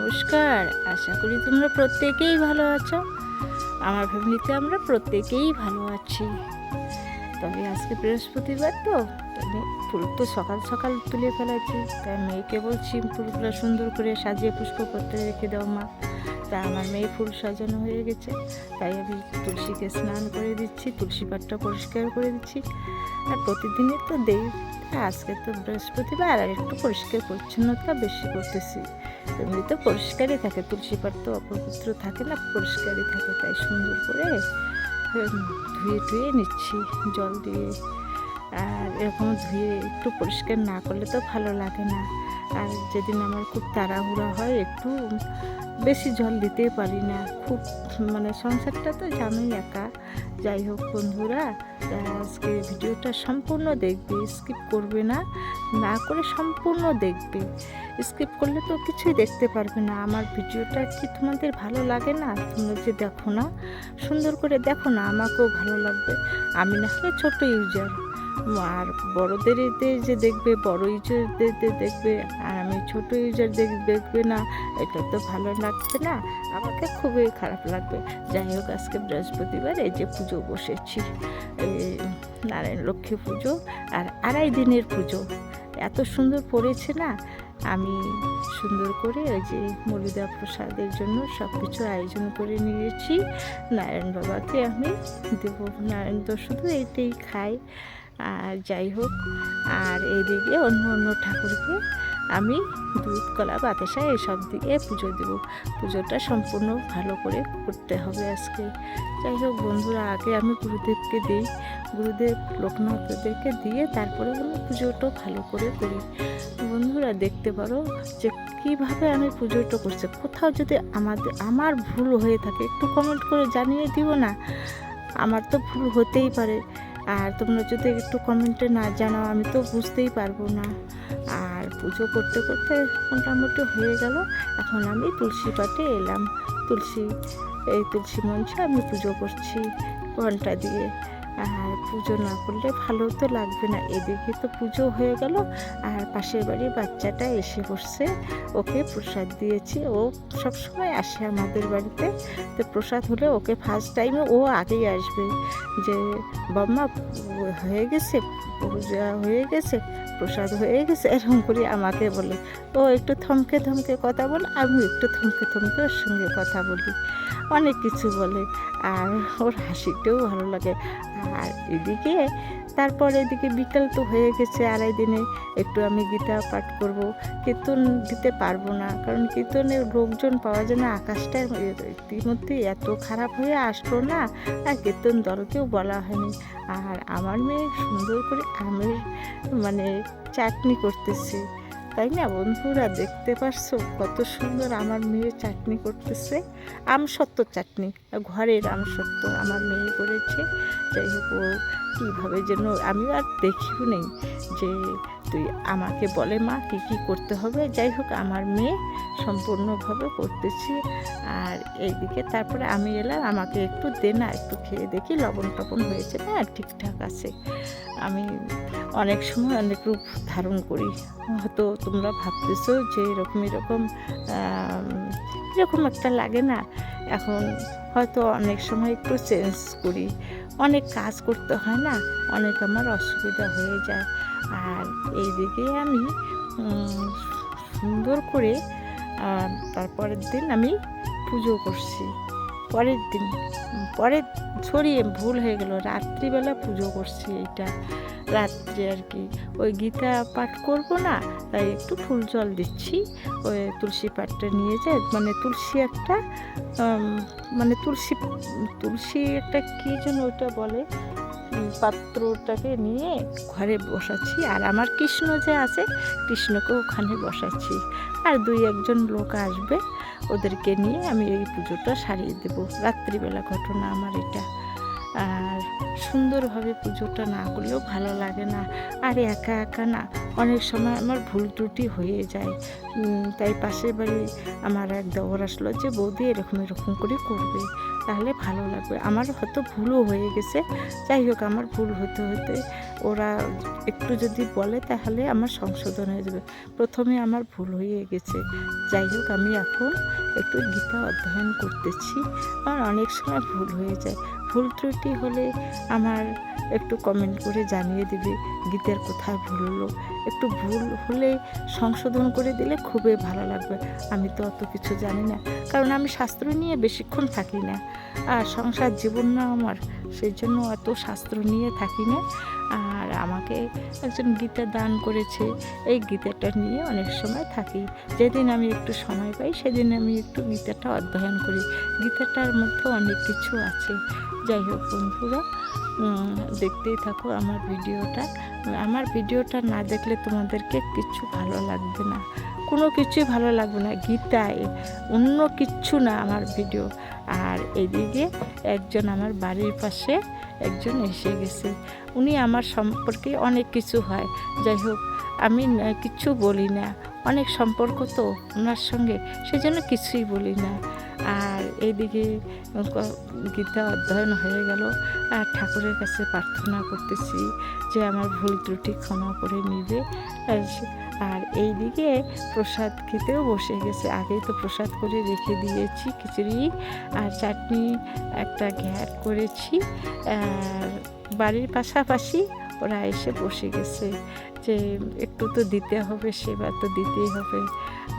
নমস্কার। আশা করি তোমরা প্রত্যেকেই ভালো আছো। আমার ফ্যামিলিতে আমরা প্রত্যেকেই ভালো আছি। তবে আজকে বৃহস্পতিবার তো ফুল তো সকাল সকাল তুলে ফেলেছি। তাই মেয়েকে বলছি ফুলগুলো সুন্দর করে সাজিয়ে পুষ্প করতে রেখে দাও মা। তা আমার মেয়ে ফুল সাজানো হয়ে গেছে, তাই আমি তুলসীকে স্নান করে দিচ্ছি, তুলসী পাটটা পরিষ্কার করে দিচ্ছি। আর প্রতিদিনই তো দেই, আজকে তো বৃহস্পতিবার আর একটু পরিষ্কার পরিচ্ছন্নতা বেশি করতেছি। এমনি তো পরিষ্কারই থাকে, তুলসী পাট তো অপবিত্র থাকে না, পরিষ্কারই থাকে। তাই সুন্দর করে ধুয়ে ধুয়ে নিচ্ছি জল দিয়ে। আর এরকম ধুয়ে একটু পরিষ্কার না করলে তো ভালো লাগে না। আর যেদিন আমার খুব তাড়াহুড়া হয়, একটু বেশি জল দিতে পারি না। খুব সংসারটা তো জানোই একা। যাই হোক বন্ধুরা, আজকে ভিডিওটা সম্পূর্ণ দেখবে, স্কিপ করবে না, না করে সম্পূর্ণ দেখবে। স্কিপ করলে তো কিছুই দেখতে পারবে না। আমার ভিডিওটা কি তোমাদের ভালো লাগে না? তোমরা যে দেখো না, সুন্দর করে দেখো না, আমাকেও ভালো লাগবে। আমি না হলে ছোটো ইউজার, আর বড়দের যে দেখবে, বড় ইউজারদের দেখবে, আর আমি ছোট ইউজার দেখবে না, এটা তো ভালো লাগবে না, আমাকে খুবই খারাপ লাগবে। যাই হোক, আজকে বৃহস্পতিবার, এই যে পুজো বসেছি, নারায়ণ লক্ষ্মী পুজো, আর 2.5 দিনের পুজো। এত সুন্দর পড়েছে না। আমি সুন্দর করে ওই যে মলিদা প্রসাদের জন্য সব কিছু আয়োজন করে নিয়েছি। নারায়ণ বাবাকে আমি দেব, নারায়ণ তো শুধু এইটাই খাই। আর যাই হোক, আর এইদিকে অন্য অন্য ঠাকুরকে আমি দুধ, কলা, বাতাসা এসব দিকে পুজো দেব। পুজোটা সম্পূর্ণ ভালো করে করতে হবে আজকে। যাই হোক বন্ধুরা, আগে আমি গুরুদেবকে দিই, গুরুদেব লোকনাথদেরকে দিয়ে তারপরে আমি পুজোটা ভালো করে করি। বন্ধুরা দেখতে পারো যে কীভাবে আমি পুজোটা করছি। কোথাও যদি আমার ভুল হয়ে থাকে, একটু কমেন্ট করে জানিয়ে দিও না। আমার তো ভুল হতেই পারে, আর তোমরা যদি একটু কমেন্টে না জানাও, আমি তো বুঝতেই পারবো না। আর পুজো করতে করতে মোটামুটি হয়ে গেল। এখন আমি তুলসী পাটে এলাম, তুলসী মঞ্চে আমি পুজো করছি ঘন্টা দিয়ে। আর পুজো না করলে ভালো তো লাগবে না। এদিকে তো পুজো হয়ে গেল, আর পাশের বাড়ির বাচ্চাটা এসে বসছে, ওকে প্রসাদ দিয়েছি। ও সবসময় আসে আমাদের বাড়িতে, তো প্রসাদ হলে ওকে ফার্স্ট টাইমে ও আগেই আসবে, যে বাম্মা হয়ে গেছে, পূজা হয়ে গেছে, প্রসাদ হয়ে গেছে, এরকম করে আমাকে বলে। ও একটু থমকে থমকে কথা বলে, আমি একটু থমকে থমকে ওর সঙ্গে কথা বলি, অনেক কিছু বলে। আর ওর হাসিটাও ভালো লাগে। আর এদিকে এদিকে বিকেল তো হয়ে গেছে, 2.5 দিনে একটু আমি গীতা পাঠ করব। কীর্তন দিতে পারবো না, কারণ কীর্তনের লোকজন পাওয়া যায় না। আকাশটা ইতিমধ্যে এত খারাপ হয়ে আসলো না, আর কীর্তন দলকেও বলা হয়নি। আর আমার মেয়ে সুন্দর করে আমের চাটনি করতেছে, তাই না বন্ধুরা? দেখতে পারছো কত সুন্দর আমার মেয়ে চাটনি করতেছে। আমসত্ত্ব চাটনি, ঘরের আমসত্ত্ব আমার মেয়ে করেছে। যাই হোক, ও কীভাবে যেন, আমি আর দেখিও নেই যে তুই আমাকে বলে মা কী কী করতে হবে। যাই হোক, আমার মেয়ে সম্পূর্ণভাবে করতেছি। আর এইদিকে তারপরে আমি এলাম, আমাকে একটু দে না, একটু খেয়ে দেখি লবণ টবণ হয়েছে না, ঠিকঠাক আছে। আমি অনেক সময় অনেক রূপ ধারণ করি। হয়তো তোমরা ভাবতেছো যে এরকম একটা লাগে না। এখন হয়তো অনেক সময় একটু চেঞ্জ করি, অনেক কাজ করতে হয় না, অনেক আমার অসুবিধা হয়ে যায়। আর এইদিকে আমি সুন্দর করে তারপরের দিন আমি পুজো করছি। ছড়িয়ে ভুল হয়ে গেল, রাত্রিবেলা পুজো করছি। এইটা রাত্রে আর কি, ওই গীতা পাঠ করব না, তাই একটু ফুল জল দিচ্ছি। ওই তুলসী পাঠটা নিয়ে যায়, তুলসী একটা তুলসী একটা কী যেন ওটা বলে, পাত্রটাকে নিয়ে ঘরে বসাচ্ছি। আর আমার কৃষ্ণ যে আছে, কৃষ্ণকে ওখানে বসাচ্ছি। আর 2-1 লোক আসবে, ওদেরকে নিয়ে আমি এই পুজোটা সারিয়ে দেব। রাত্রিবেলা ঘটনা আমার এটা। আর সুন্দরভাবে পুজোটা না করলেও ভালো লাগে না। আর একা একা না অনেক সময় আমার ভুল ত্রুটি হয়ে যায়। তাই পাশের বাড়ি আমার এক দেওর আসলো যে বৌদি এরকম এরকম করে করবে, তাহলে ভালো লাগবে। আমার হয়তো ভুলও হয়ে গেছে, যাই হোক আমার ভুল হতে হতে ওরা একটু যদি বলে তাহলে আমার সংশোধন হয়ে যাবে। প্রথমে আমার ভুল হয়ে গেছে, যাই হোক আমি এখন একটু গীতা অধ্যয়ন করতেছি। আর অনেক সময় ভুল হয়ে যায়, ভুল ত্রুটি হলে আমার একটু কমেন্ট করে জানিয়ে দিবে গীতার কোথায় ভুল হলো। একটু ভুল হলে সংশোধন করে দিলে খুবই ভালো লাগবে। আমি তো অত কিছু জানি না, কারণ আমি শাস্ত্র নিয়ে বেশিক্ষণ থাকি না, আর সংসার জীবন না আমার, সেই জন্য অত শাস্ত্র নিয়ে থাকি না। আর আমাকে একজন গীতা দান করেছে, এই গীতাটা নিয়ে অনেক সময় থাকি। যেদিন আমি একটু সময় পাই সেদিন আমি একটু গীতাটা অধ্যয়ন করি। গীতাটার মধ্যে অনেক কিছু আছে। যাই হোক বন্ধুরা, দেখতেই থাকো আমার ভিডিওটা। আমার ভিডিওটা না দেখলে তোমাদেরকে কিচ্ছু ভালো লাগবে না, কোনো কিছুই ভালো লাগবে না। গীতায় অন্য কিচ্ছু না আমার ভিডিও। আর এদিকে একজন আমার বাড়ির পাশে একজন এসে গেছে, উনি আমার সম্পর্কে অনেক কিছু হয়। যাই হোক আমি কিচ্ছু বলি না, অনেক সম্পর্ক তো ওনার সঙ্গে, সেজন্য কিছুই বলি না। আর এইদিকে গীতা অধ্যয়ন হয়ে গেল, আর ঠাকুরের কাছে প্রার্থনা করতেছি যে আমার ভুল ত্রুটি ক্ষমা করে নিবে। আর এইদিকে প্রসাদ খেতেও বসে গেছে, আগেই তো প্রসাদ করে রেখে দিয়েছি, খিচুড়ি আর চাটনি একটা ঘ্যাট করেছি। আর বাড়ির পাশাপাশি ওরা এসে বসে গেছে যে একটু তো দিতে হবে, সেবা তো দিতেই হবে।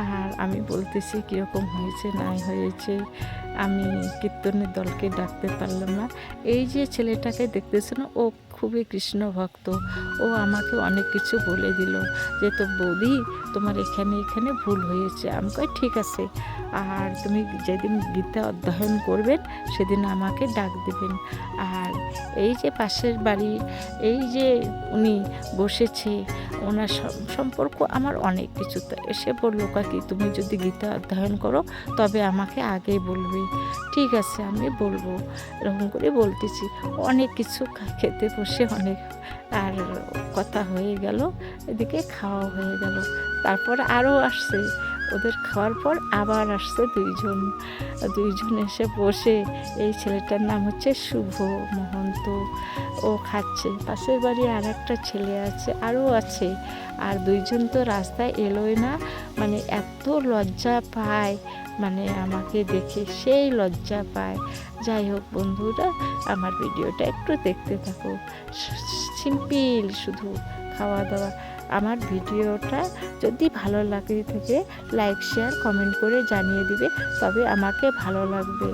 আর আমি বলতেছি কীরকম হয়েছে না হয়েছে। আমি কীর্তনের দলকে ডাকতে পারলাম না। এই যে ছেলেটাকে দেখতেছেন, ও খুবই কৃষ্ণ ভক্ত, ও আমাকে অনেক কিছু বলে দিল যে তো বৌদি তোমার এখানে এখানে ভুল হয়েছে। আমি কই ঠিক আছে, আর তুমি যেদিন গীতা অধ্যয়ন করবেন সেদিন আমাকে ডাক দেবেন। আর এই যে পাশের বাড়ি, এই যে উনি বসেছে, ওনার সম্পর্ক আমার অনেক কিছু। তো এসে বললো কাকি তুমি যদি গীতা অধ্যয়ন করো তবে আমাকে আগেই বলবে। ঠিক আছে আমি বলবো, এরকম করে বলতেছি। অনেক কিছু খেতে বসে অনেক আর কথা হয়ে গেল, এদিকে খাওয়া হয়ে গেল। তারপর আরও আসছে, ওদের খাওয়ার পর আবার আসছে দুইজন এসে বসে। এই ছেলেটার নাম হচ্ছে শুভ মহন্ত, ও খাচ্ছে। পাশের বাড়ি আর একটা ছেলে আছে, আরও আছে। আর দুইজন তো রাস্তায় এলোই না, মানে এত লজ্জা পায়, মানে আমাকে দেখে সেই লজ্জা পায়। যাই হোক বন্ধুরা, আমার ভিডিওটা একটু দেখতে থাকো। সিম্পল শুধু খাওয়া দাওয়া। আমার ভিডিওটা যদি ভালো লাগে থাকে লাইক শেয়ার কমেন্ট করে জানিয়ে দিবে, তবে আমাকে ভালো লাগবে।